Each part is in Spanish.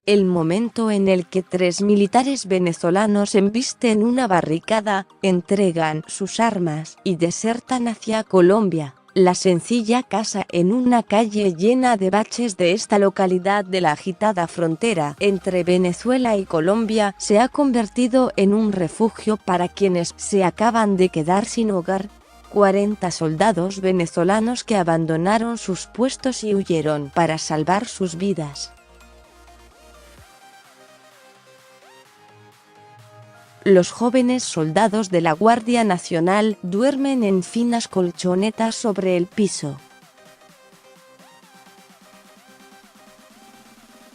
el momento en el que 3 militares venezolanos embisten una barricada, entregan sus armas y desertan hacia Colombia. La sencilla casa en una calle llena de baches de esta localidad de la agitada frontera entre Venezuela y Colombia se ha convertido en un refugio para quienes se acaban de quedar sin hogar. 40 soldados venezolanos que abandonaron sus puestos y huyeron para salvar sus vidas. Los jóvenes soldados de la Guardia Nacional duermen en finas colchonetas sobre el piso.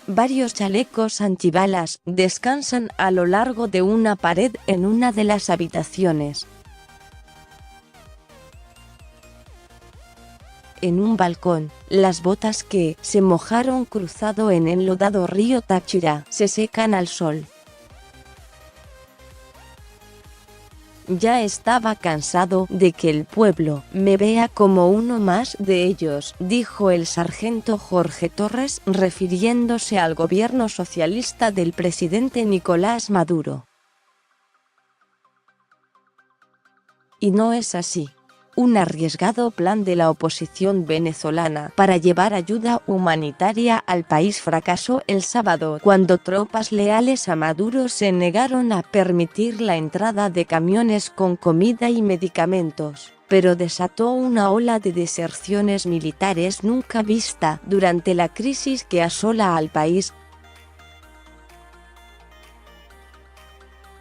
Varios chalecos antibalas descansan a lo largo de una pared en una de las habitaciones. En un balcón, las botas que se mojaron cruzado en el enlodado río Táchira se secan al sol. Ya estaba cansado de que el pueblo me vea como uno más de ellos, dijo el sargento Jorge Torres, refiriéndose al gobierno socialista del presidente Nicolás Maduro. Y no es así. Un arriesgado plan de la oposición venezolana para llevar ayuda humanitaria al país fracasó el sábado cuando tropas leales a Maduro se negaron a permitir la entrada de camiones con comida y medicamentos, pero desató una ola de deserciones militares nunca vista durante la crisis que asola al país.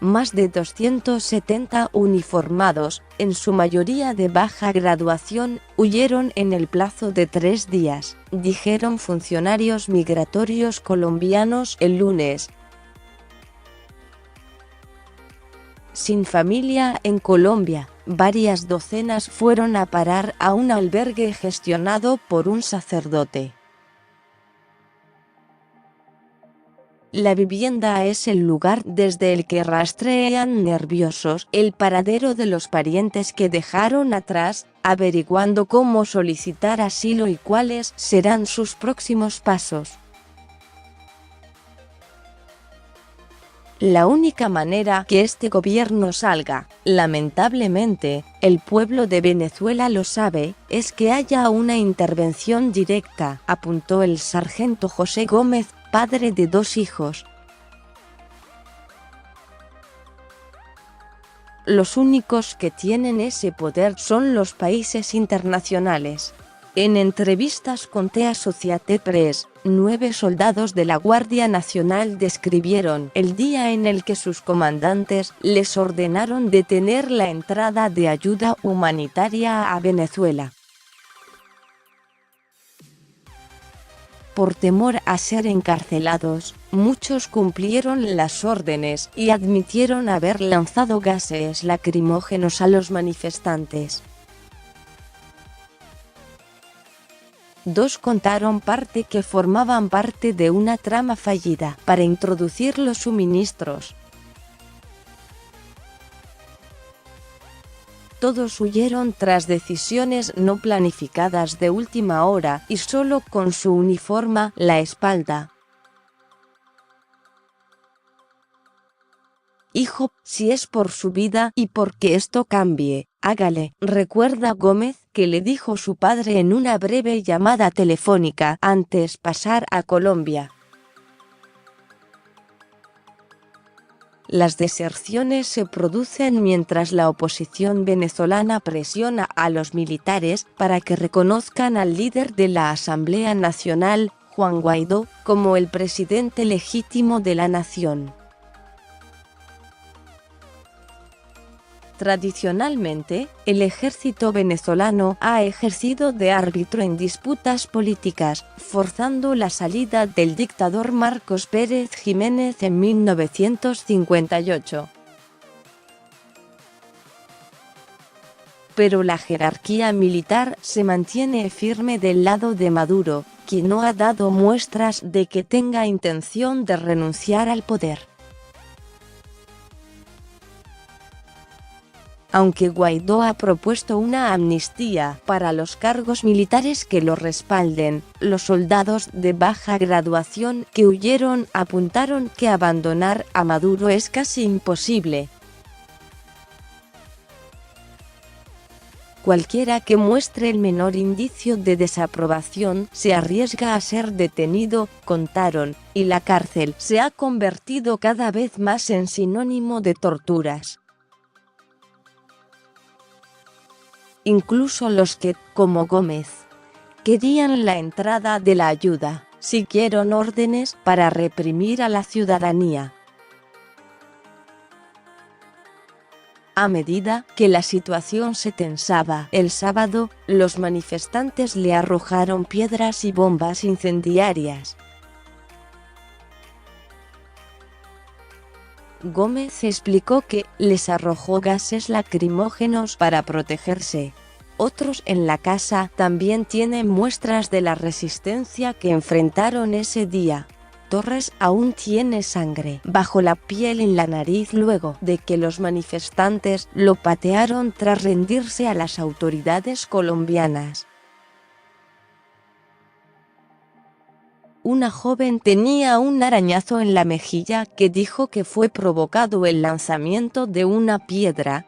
Más de 270 uniformados, en su mayoría de baja graduación, huyeron en el plazo de 3 días, dijeron funcionarios migratorios colombianos el lunes. Sin familia en Colombia, varias docenas fueron a parar a un albergue gestionado por un sacerdote. La vivienda es el lugar desde el que rastrean nerviosos el paradero de los parientes que dejaron atrás, averiguando cómo solicitar asilo y cuáles serán sus próximos pasos. La única manera que este gobierno salga, lamentablemente, el pueblo de Venezuela lo sabe, es que haya una intervención directa, apuntó el sargento José Gómez, padre de 2 hijos. Los únicos que tienen ese poder son los países internacionales. En entrevistas con The Associated Press, 9 soldados de la Guardia Nacional describieron el día en el que sus comandantes les ordenaron detener la entrada de ayuda humanitaria a Venezuela. Por temor a ser encarcelados, muchos cumplieron las órdenes y admitieron haber lanzado gases lacrimógenos a los manifestantes. 2 contaron que formaban parte de una trama fallida para introducir los suministros. Todos huyeron tras decisiones no planificadas de última hora y solo con su uniforme a la espalda. Hijo, si es por su vida y porque esto cambie, hágale, recuerda Gómez, que le dijo su padre en una breve llamada telefónica antes pasar a Colombia. Las deserciones se producen mientras la oposición venezolana presiona a los militares para que reconozcan al líder de la Asamblea Nacional, Juan Guaidó, como el presidente legítimo de la nación. Tradicionalmente, el ejército venezolano ha ejercido de árbitro en disputas políticas, forzando la salida del dictador Marcos Pérez Jiménez en 1958. Pero la jerarquía militar se mantiene firme del lado de Maduro, quien no ha dado muestras de que tenga intención de renunciar al poder. Aunque Guaidó ha propuesto una amnistía para los cargos militares que lo respalden, los soldados de baja graduación que huyeron apuntaron que abandonar a Maduro es casi imposible. Cualquiera que muestre el menor indicio de desaprobación se arriesga a ser detenido, contaron, y la cárcel se ha convertido cada vez más en sinónimo de torturas. Incluso los que, como Gómez, querían la entrada de la ayuda, siguieron órdenes para reprimir a la ciudadanía. A medida que la situación se tensaba el sábado, los manifestantes le arrojaron piedras y bombas incendiarias. Gómez explicó que les arrojó gases lacrimógenos para protegerse. Otros en la casa también tienen muestras de la resistencia que enfrentaron ese día. Torres aún tiene sangre bajo la piel en la nariz luego de que los manifestantes lo patearon tras rendirse a las autoridades colombianas. Una joven tenía un arañazo en la mejilla que dijo que fue provocado el lanzamiento de una piedra.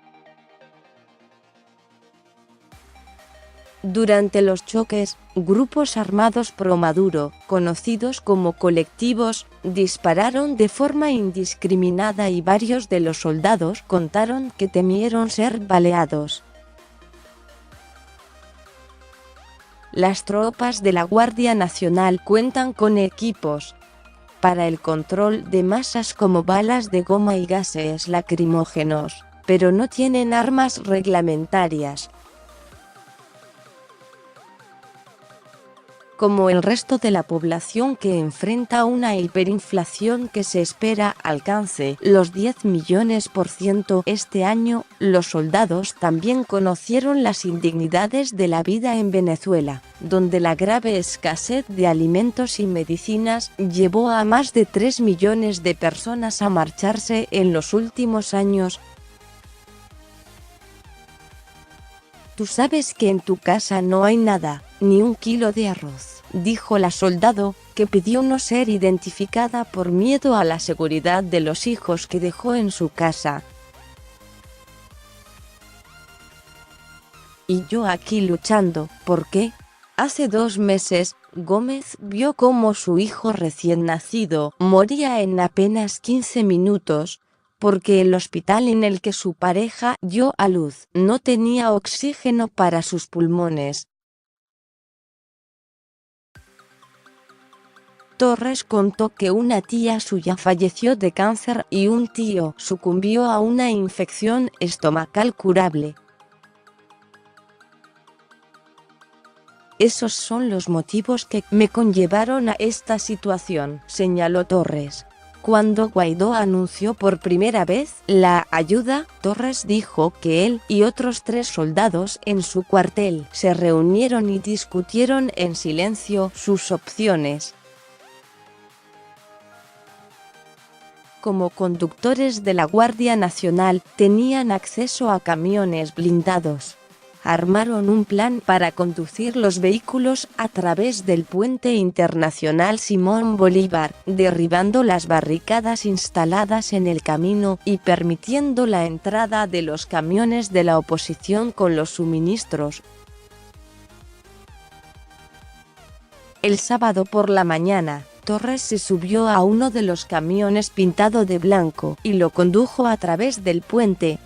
Durante los choques, grupos armados pro Maduro, conocidos como colectivos, dispararon de forma indiscriminada y varios de los soldados contaron que temieron ser baleados. Las tropas de la Guardia Nacional cuentan con equipos para el control de masas como balas de goma y gases lacrimógenos, pero no tienen armas reglamentarias. Como el resto de la población que enfrenta una hiperinflación que se espera alcance los 10 millones% este año, los soldados también conocieron las indignidades de la vida en Venezuela, donde la grave escasez de alimentos y medicinas llevó a más de 3 millones de personas a marcharse en los últimos años. Tú sabes que en tu casa no hay nada, ni un kilo de arroz, dijo la soldado, que pidió no ser identificada por miedo a la seguridad de los hijos que dejó en su casa. Y yo aquí luchando, ¿por qué? Hace 2 meses, Gómez vio cómo su hijo recién nacido moría en apenas 15 minutos, porque el hospital en el que su pareja dio a luz no tenía oxígeno para sus pulmones. Torres contó que una tía suya falleció de cáncer y un tío sucumbió a una infección estomacal curable. Esos son los motivos que me conllevaron a esta situación, señaló Torres. Cuando Guaidó anunció por primera vez la ayuda, Torres dijo que él y otros 3 soldados en su cuartel se reunieron y discutieron en silencio sus opciones. Como conductores de la Guardia Nacional, tenían acceso a camiones blindados. Armaron un plan para conducir los vehículos a través del puente internacional Simón Bolívar, derribando las barricadas instaladas en el camino y permitiendo la entrada de los camiones de la oposición con los suministros. El sábado por la mañana, Torres se subió a uno de los camiones pintado de blanco y lo condujo a través del puente.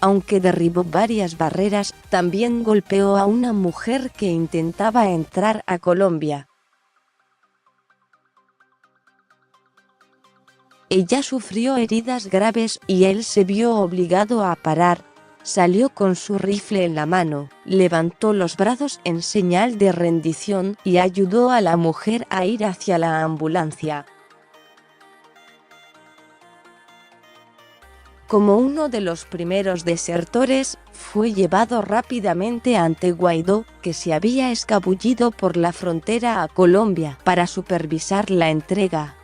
Aunque derribó varias barreras, también golpeó a una mujer que intentaba entrar a Colombia. Ella sufrió heridas graves y él se vio obligado a parar. Salió con su rifle en la mano, levantó los brazos en señal de rendición y ayudó a la mujer a ir hacia la ambulancia. Como uno de los primeros desertores, fue llevado rápidamente ante Guaidó, que se había escabullido por la frontera a Colombia para supervisar la entrega.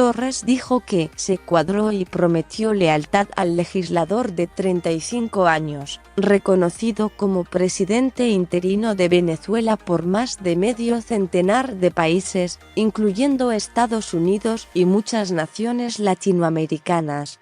Torres dijo que se cuadró y prometió lealtad al legislador de 35 años, reconocido como presidente interino de Venezuela por más de medio centenar de países, incluyendo Estados Unidos y muchas naciones latinoamericanas.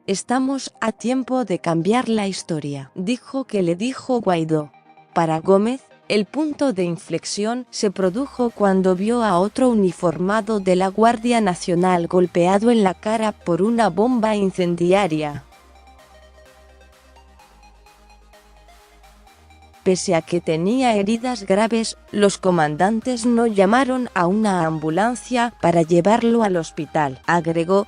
Estamos a tiempo de cambiar la historia, dijo que le dijo Guaidó. Para Gómez, el punto de inflexión se produjo cuando vio a otro uniformado de la Guardia Nacional golpeado en la cara por una bomba incendiaria. Pese a que tenía heridas graves, los comandantes no llamaron a una ambulancia para llevarlo al hospital, agregó.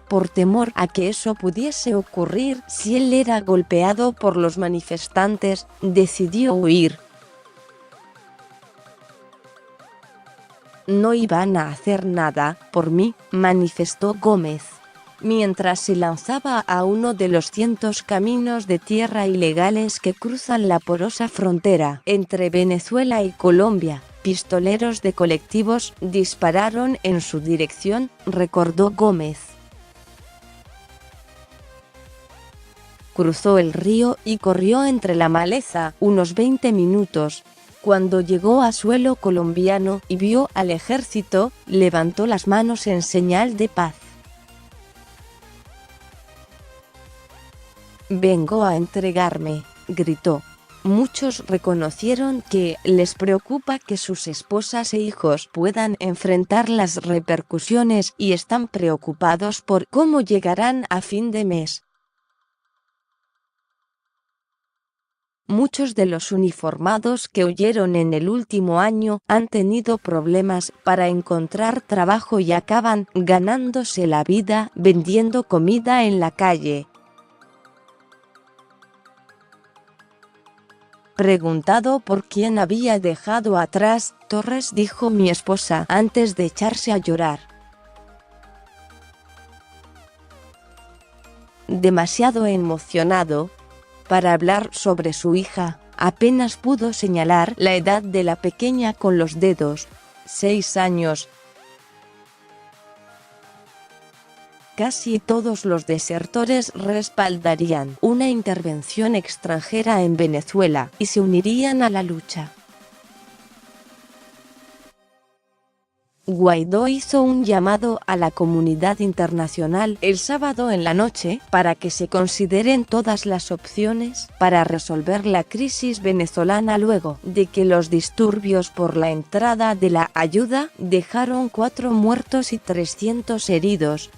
Por temor a que eso pudiese ocurrir si él era golpeado por los manifestantes, decidió huir. No iban a hacer nada por mí, manifestó Gómez, mientras se lanzaba a uno de los cientos caminos de tierra ilegales que cruzan la porosa frontera entre Venezuela y Colombia. Pistoleros de colectivos dispararon en su dirección, recordó Gómez. Cruzó el río y corrió entre la maleza unos 20 minutos. Cuando llegó a suelo colombiano y vio al ejército, levantó las manos en señal de paz. «Vengo a entregarme», gritó. Muchos reconocieron que les preocupa que sus esposas e hijos puedan enfrentar las repercusiones y están preocupados por cómo llegarán a fin de mes. Muchos de los uniformados que huyeron en el último año han tenido problemas para encontrar trabajo y acaban ganándose la vida vendiendo comida en la calle. Preguntado por quién había dejado atrás, Torres dijo: mi esposa, antes de echarse a llorar. Demasiado emocionado para hablar sobre su hija, apenas pudo señalar la edad de la pequeña con los dedos. 6 años. Casi todos los desertores respaldarían una intervención extranjera en Venezuela y se unirían a la lucha. Guaidó hizo un llamado a la comunidad internacional el sábado en la noche para que se consideren todas las opciones para resolver la crisis venezolana luego de que los disturbios por la entrada de la ayuda dejaron 4 muertos y 300 heridos.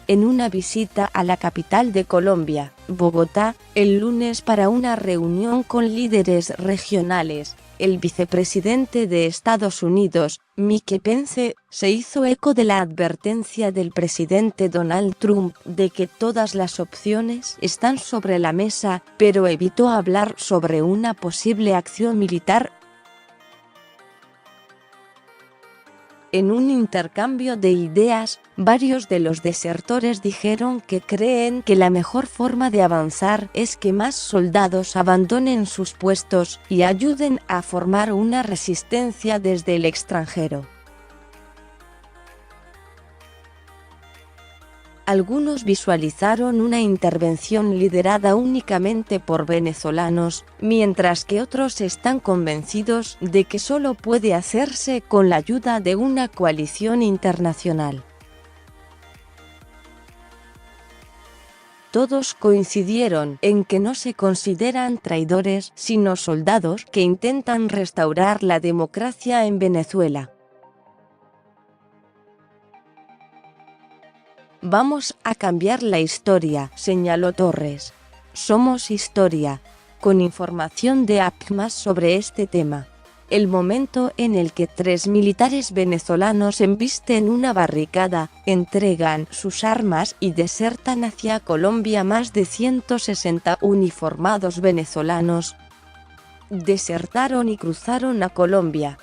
En una visita a la capital de Colombia, Bogotá, el lunes para una reunión con líderes regionales, el vicepresidente de Estados Unidos, Mike Pence, se hizo eco de la advertencia del presidente Donald Trump de que todas las opciones están sobre la mesa, pero evitó hablar sobre una posible acción militar. En un intercambio de ideas, varios de los desertores dijeron que creen que la mejor forma de avanzar es que más soldados abandonen sus puestos y ayuden a formar una resistencia desde el extranjero. Algunos visualizaron una intervención liderada únicamente por venezolanos, mientras que otros están convencidos de que solo puede hacerse con la ayuda de una coalición internacional. Todos coincidieron en que no se consideran traidores, sino soldados que intentan restaurar la democracia en Venezuela. Vamos a cambiar la historia, señaló Torres. Somos historia. Con información de APMAS sobre este tema. El momento en el que 3 militares venezolanos embisten una barricada, entregan sus armas y desertan hacia Colombia. Más de 160 uniformados venezolanos desertaron y cruzaron a Colombia.